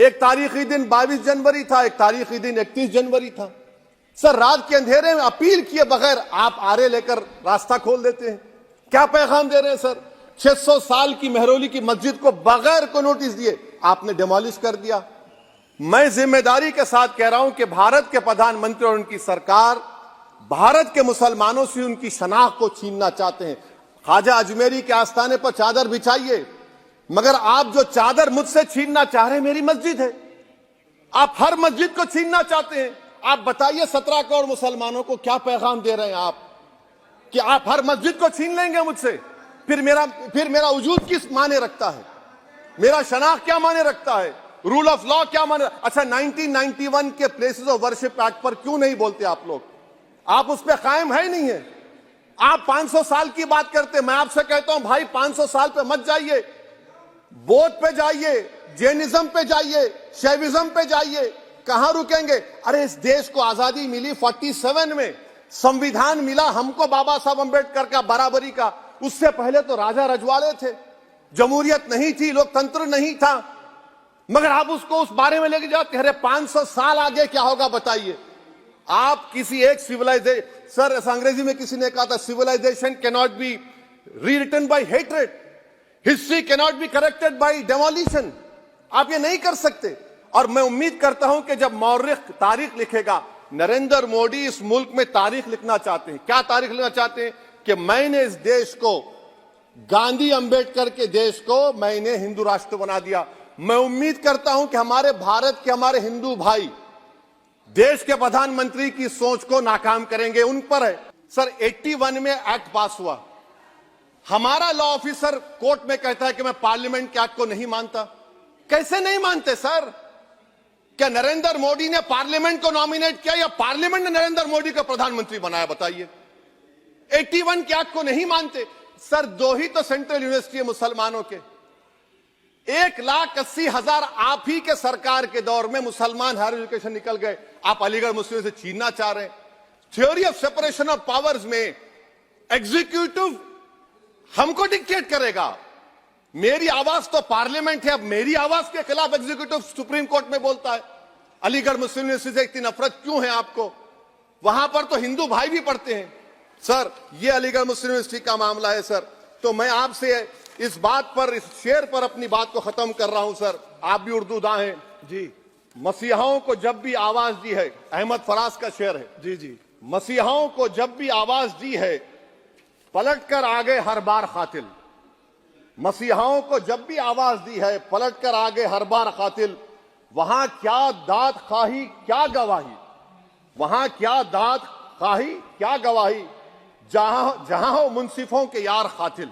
एक तारीखी दिन 22 जनवरी था, एक तारीखी दिन 31 जनवरी था। सर, रात के अंधेरे में अपील किए बगैर आप आरे लेकर रास्ता खोल देते हैं। क्या पैगाम दे रहे हैं सर? 600 साल की मेहरौली की मस्जिद को बगैर को नोटिस दिए आपने डिमोलिश कर दिया। मैं जिम्मेदारी के साथ कह रहा हूं कि भारत के प्रधानमंत्री और उनकी सरकार भारत के मुसलमानों से उनकी शनाख्त को छीनना चाहते हैं। ख्वाजा अजमेरी के आस्थाने पर चादर बिछाइए, मगर आप जो चादर मुझसे छीनना चाह रहे हैं मेरी मस्जिद है। आप हर मस्जिद को छीनना चाहते हैं। आप बताइए 17 करोड़ मुसलमानों को क्या पैगाम दे रहे हैं आप कि आप हर मस्जिद को छीन लेंगे मुझसे? फिर मेरा वजूद किस माने रखता है? मेरा शनाख्त क्या माने रखता है? रूल ऑफ लॉ क्या माने? अच्छा, 1991 के प्लेसेस ऑफ वर्शिप एक्ट पर क्यों नहीं बोलते आप लोग? आप उस पर कायम है नहीं है। आप 500 साल की बात करते। मैं आपसे कहता हूं भाई 500 साल पे मत जाइए, बौद्ध पे जाइए, जैनिज्म पे जाइए, शैविज्म पे जाइए। कहां रुकेंगे? अरे इस देश को आजादी मिली 47 में, संविधान मिला हमको बाबा साहब अंबेडकर का बराबरी का। उससे पहले तो राजा रजवाड़े थे, जमहूरियत नहीं थी, लोकतंत्र नहीं था, मगर आप उसको उस बारे में लेके जाते। अरे 500 साल आगे क्या होगा बताइए? आप किसी एक सिविलाइजेशन, सर अंग्रेजी में किसी ने कहा था civilisation can not be rewritten by hatred, history can not be corrected by demolition. आप ये नहीं कर सकते। और मैं उम्मीद करता हूं कि जब मौर्रिख तारीख लिखेगा, नरेंद्र मोदी इस मुल्क में तारीख लिखना चाहते हैं। क्या तारीख लिखना चाहते हैं? कि मैंने इस देश को, गांधी अंबेडकर के देश को मैंने हिंदू राष्ट्र बना दिया। मैं उम्मीद करता हूं कि हमारे भारत के हमारे हिंदू भाई देश के प्रधानमंत्री की सोच को नाकाम करेंगे। उन पर है सर 81 में एक्ट पास हुआ। हमारा लॉ ऑफिसर कोर्ट में कहता है कि मैं पार्लियामेंट के एक्ट को नहीं मानता। कैसे नहीं मानते सर? क्या नरेंद्र मोदी ने पार्लियामेंट को नॉमिनेट किया या पार्लियामेंट ने नरेंद्र मोदी को प्रधानमंत्री बनाया? बताइए। 81 के एक्ट को नहीं मानते सर। 2 ही तो सेंट्रल यूनिवर्सिटी है मुसलमानों के। 1,80,000 आप ही के सरकार के दौर में मुसलमान हायर एजुकेशन निकल गए। आप अलीगढ़ मुस्लिम से छीनना चाह रहे हैं। Theory of separation of powers में एग्जीक्यूटिव हमको डिक्टेट करेगा। मेरी आवाज तो पार्लियामेंट है, अब मेरी आवाज के खिलाफ एग्जीक्यूटिव सुप्रीम कोर्ट में बोलता है। अलीगढ़ मुस्लिम यूनिवर्सिटी से इतनी नफरत क्यों है आपको? वहां पर तो हिंदू भाई भी पढ़ते हैं। सर, ये अलीगढ़ मुस्लिम यूनिवर्सिटी का मामला है सर। तो मैं आपसे इस बात पर, इस शेर पर अपनी बात को खत्म कर रहा हूं सर। आप भी उर्दू दां हैं जी। मसीहाओं को जब भी आवाज दी है, अहमद फराज का शेर है जी जी। मसीहाओं को जब भी आवाज दी है, पलट कर आ गए हर बार कातिल। मसीहाओं को जब भी आवाज दी है, पलट कर आ गए हर बार कातिल। वहां क्या दाद खाही क्या गवाही, वहां क्या दाद खाही क्या गवाही, जहां हो मुंसिफों के यार कातिल।